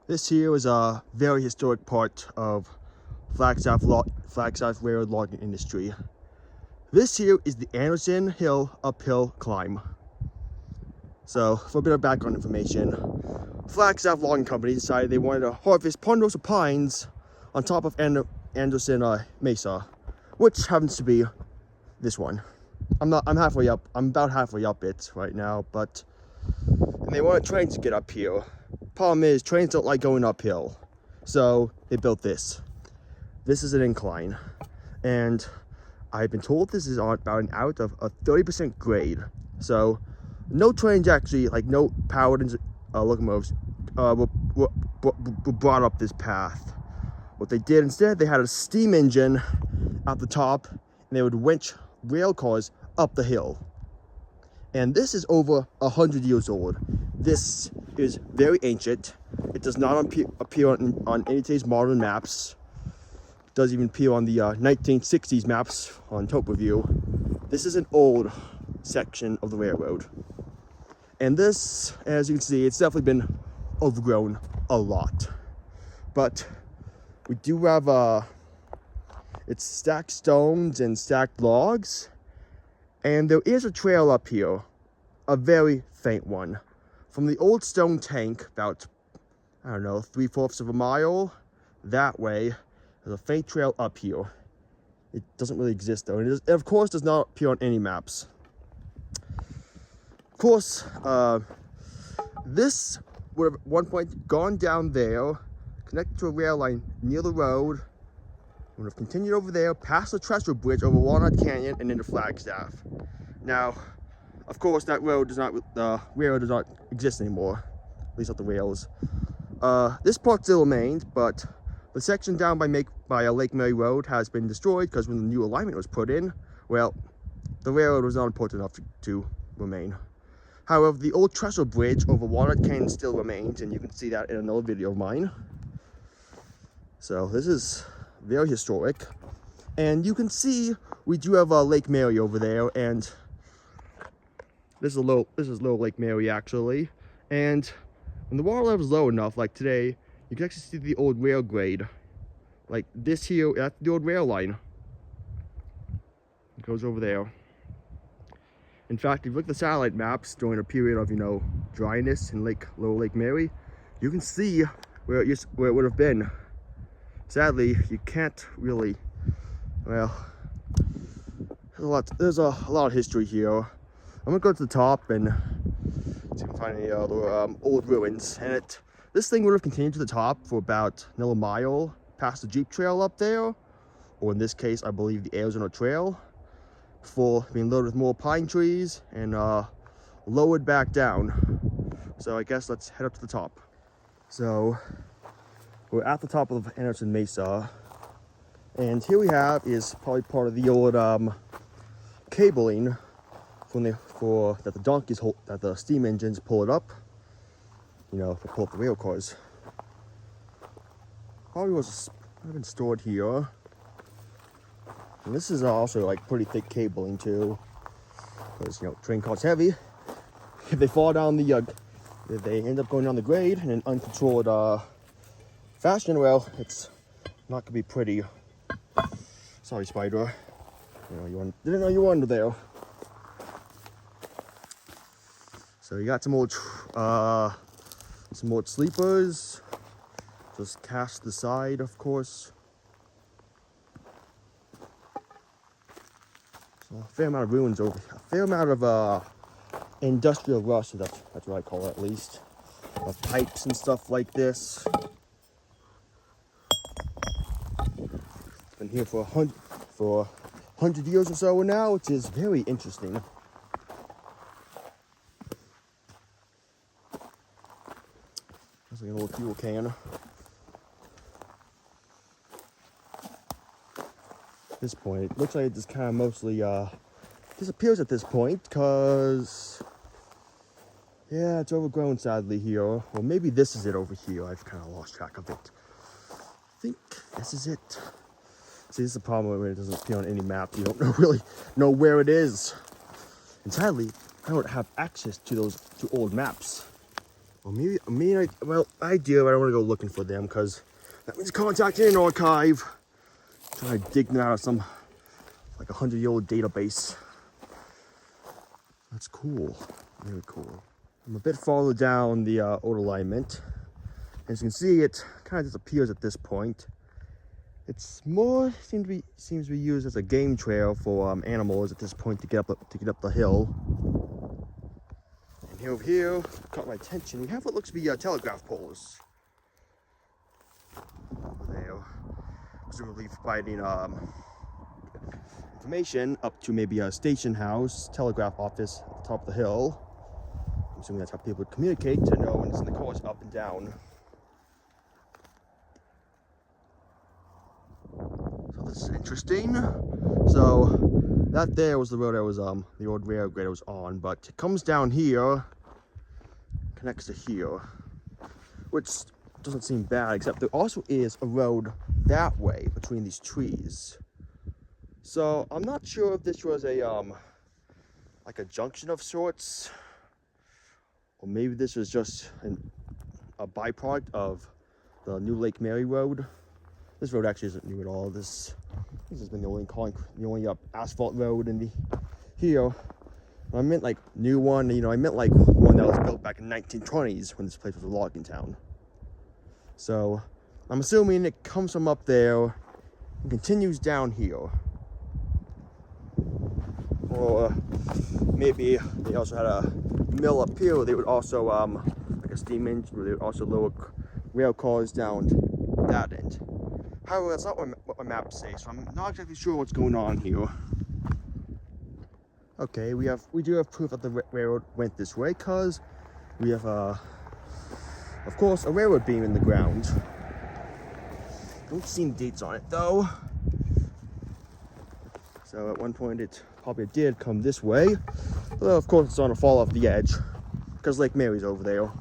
This here is a very historic part of Flagstaff railroad logging industry. This here is the Anderson Hill uphill climb. So, for a bit of background information, Flagstaff Logging Company decided they wanted to harvest ponderosa pines on top of Anderson Mesa, which happens to be this one. I'm halfway up. I'm about halfway up it right now, and they wanted trains to get up here. Problem is, trains don't like going uphill, so they built this. This is an incline, and I've been told this is on about an out of a 30% grade. So no trains actually, like no powered locomotives, were brought up this path. What they did instead, they had a steam engine at the top, and they would winch rail cars up the hill. And this is over 100 years old. This is very ancient. It does not appear on any of today's modern maps. It doesn't even appear on the 1960s maps on Topo View. This is an old section of the railroad. And this, as you can see, it's definitely been overgrown a lot. But we do have it's stacked stones and stacked logs. And there is a trail up here, a very faint one. From the old stone tank, about, I don't know, 3/4 of a mile that way, there's a faint trail up here. It doesn't really exist though, and it of course does not appear on any maps. Of course, this would have at one point gone down there, connected to a rail line near the road, would have continued over there, past the Trestle Bridge over Walnut Canyon and into Flagstaff. Now, of course, that road does not, the railroad does not exist anymore, at least not the rails. This part still remains, but the section down by Lake Mary Road has been destroyed because when the new alignment was put in, well, the railroad was not important enough to remain. However, the old Trestle Bridge over Walnut Canyon still remains, and you can see that in another video of mine. So this is very historic, and you can see we do have Lake Mary over there, and this is low Lake Mary actually. And when the water level is low enough, like today, you can actually see the old rail grade, like this here. That's the old rail line. It goes over there. In fact, if you look at the satellite maps during a period of, dryness in Lower Lake Mary, you can see where it would have been. Sadly, you can't really, well, there's a lot of history here. I'm gonna go to the top and see if I can find any other old ruins. And this thing would have continued to the top for about another mile past the Jeep Trail up there, or in this case, I believe the Arizona Trail, before being loaded with more pine trees and lowered back down. So I guess let's head up to the top. So we're at the top of Anderson Mesa, and here we have is probably part of the old cabling that the donkeys hold, that the steam engines pull it up, to pull up the rail cars. Probably was been stored here. And this is also like pretty thick cabling too, because train cars heavy. If they fall down if they end up going down the grade in an uncontrolled fashion, well, it's not gonna be pretty. Sorry, Spider. Didn't know you were under there. So you got some old sleepers, just cast to the side, of course. So a fair amount of ruins a fair amount of industrial rust. That's what I call it, at least. Of pipes and stuff like this. It's been here for 100 years or so now, which is very interesting. There's like a little fuel can. At this point, it looks like it just kind of mostly disappears at this point, because yeah, it's overgrown sadly here. Or maybe this is it over here. I've kind of lost track of it. I think this is it. See, this is the problem when it doesn't appear on any map. You don't really know where it is. And sadly, I don't have access to those old maps. Well, I do. I don't want to go looking for them because that means contacting an archive. Trying to dig them out of some like 100-year-old database. That's cool. Very cool. I'm a bit farther down the old alignment. As you can see, it kind of disappears at this point. It's more seems to be used as a game trail for animals at this point to get up the hill. And over here, caught my attention. We have what looks to be telegraph poles. Over there, presumably providing information up to maybe a station house, telegraph office at the top of the hill. I'm assuming that's how people communicate to know when it's in the course up and down. So this is interesting. So that there was the road I was the old railroad I was on, but it comes down here, connects to here, which doesn't seem bad, except there also is a road that way between these trees. So I'm not sure if this was a like a junction of sorts, or maybe this was just a byproduct of the new Lake Mary Road. This road actually isn't new at all. This has been the only asphalt road in here. I meant like new one, I meant like one that was built back in 1920s when this place was a logging town. So I'm assuming it comes from up there and continues down here. Or maybe they also had a mill up here where they would also, like a steam engine, where they would also lower rail cars down that end. However, that's not what my map says, so I'm not exactly sure what's going on here. Okay, we do have proof that the railroad went this way, because we have, of course, a railroad beam in the ground. Don't see any dates on it, though. So at one point it probably did come this way. Although, of course, it's on a fall off the edge, because Lake Mary's over there.